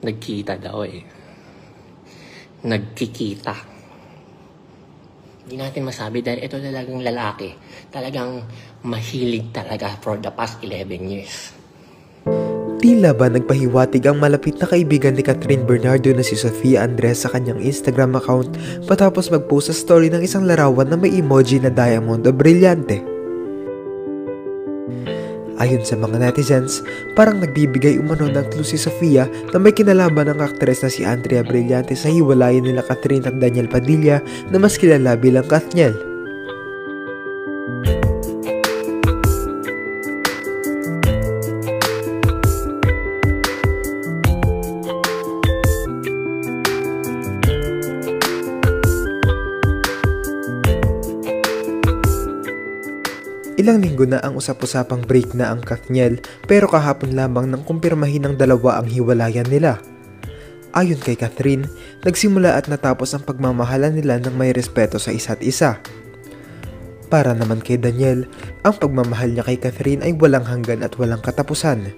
Nagkita daw eh. Nagkikita. Hindi natin masabi dahil ito talagang lalaki. Talagang mahilig talaga for the past 11 years. Tila ba nagpahiwatig ang malapit na kaibigan ni Catherine Bernardo na si Sofia Andres sa kanyang Instagram account matapos mag-post sa story ng isang larawan na may emoji na diamond o brilyante. Ayon sa mga netizens, parang nagbibigay umano ng clue si Sofia na may kinalaman ng aktres na si Andrea Brillante sa hiwalayan nila Catherine at Daniel Padilla na mas kilala bilang Kathniel. Ilang linggo na ang usap-usapang break na ang Kathniel pero kahapon lamang nang kumpirmahin ng dalawa ang hiwalayan nila. Ayon kay Catherine, nagsimula at natapos ang pagmamahalan nila ng may respeto sa isa't isa. Para naman kay Daniel, ang pagmamahal niya kay Catherine ay walang hanggan at walang katapusan.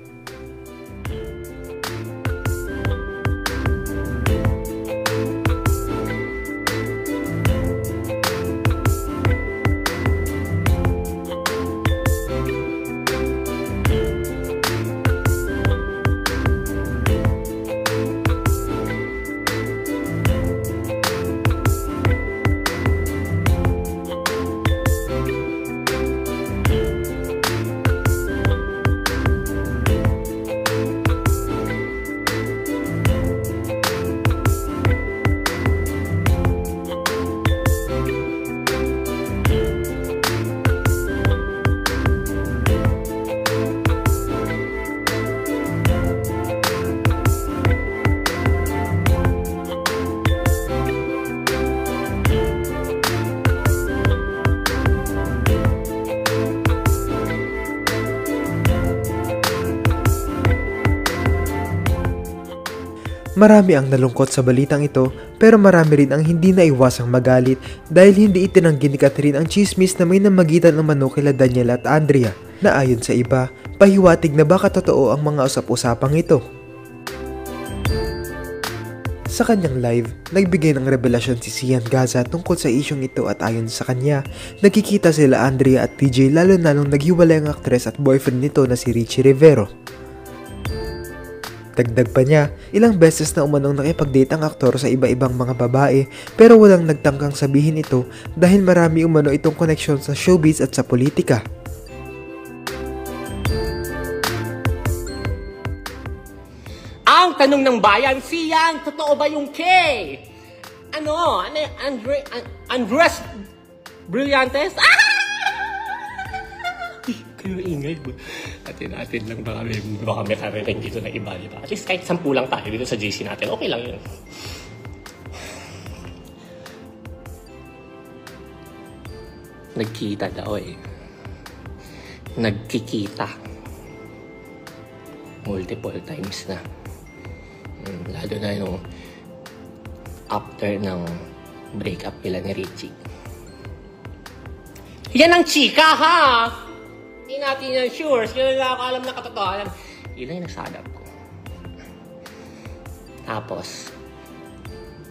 Marami ang nalungkot sa balitang ito pero marami rin ang hindi naiwasang magalit dahil hindi itinanggi ni Catherine ang chismis na may namagitan ng mano kila Daniel at Andrea na ayon sa iba, pahiwatig na baka totoo ang mga usap-usapang ito. Sa kanyang live, nagbigay ng revelasyon si Sian Gaza tungkol sa isyong ito at ayon sa kanya, nagkikita sila Andrea at PJ lalo na nung naghiwalay ang aktres at boyfriend nito na si Richie Rivero. Dagdag pa niya, ilang beses na umanong nakipag-date ang aktor sa iba-ibang mga babae pero walang nagtangkang sabihin ito dahil marami umano itong koneksyon sa showbiz at sa politika. Ang tanong ng bayan, Sian, totoo ba yung K? Andres Brillantes? Kayo ingay mo. Natin lang baka may karinig dito na iba, di ba? At least kahit 10 lang tayo dito sa GC natin, okay lang yun. Nagkita daw eh. Nagkikita. Multiple times na. Lalo na yung after ng breakup nila ni Richie. Yan ang chika, ha? Hindi natin yan sure. Kaya na ako alam na katotohanan. Yun lang yung nagsadap ko. Tapos,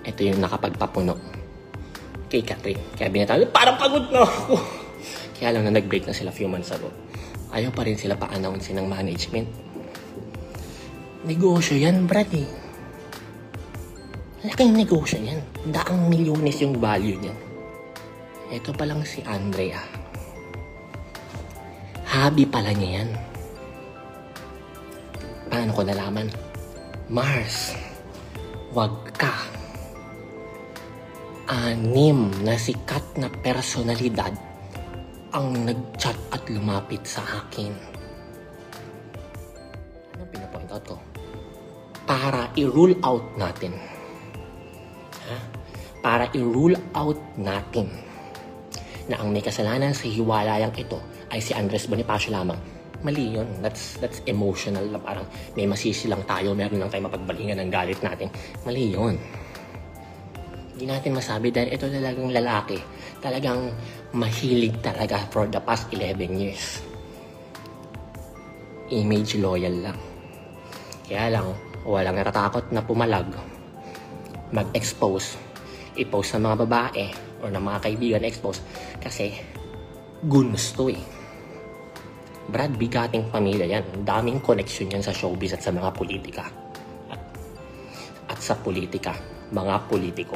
ito yung nakapagpapuno kay Catherine. Kaya binatawag, parang pagod na ako. Kaya lang na nag-break na sila few months ago. Ayaw pa rin sila pa-announce ng management. Negosyo yan, Brad eh. Laking negosyo yan. Daang milyones yung value niyan. Ito pa lang si Andrea. Hobby pala niya yan. Paano ko nalaman? Mars, wag ka. 6 na sikat na personalidad ang nag-chat at lumapit sa akin. Ano pinapoint out ko? Para i-rule out natin. Para i-rule out natin na ang may kasalanan sa hiwalayang ito ay si Andres Bonifacio lamang. Mali yun. That's emotional na parang may masisi lang tayo, meron lang tayo mapagbalingan ng galit natin. Mali yun. Hindi natin masabi dahil ito talagang lalaki. Talagang mahilig talaga for the past 11 years. Image loyal lang. Kaya lang, walang natatakot na pumalag, mag-expose, i-post ng mga babae or ng mga kaibigan, expose kasi gusto eh. Brad, bigating pamilya yan. Daming connection yan sa showbiz at sa mga politika. At sa politika, mga politiko.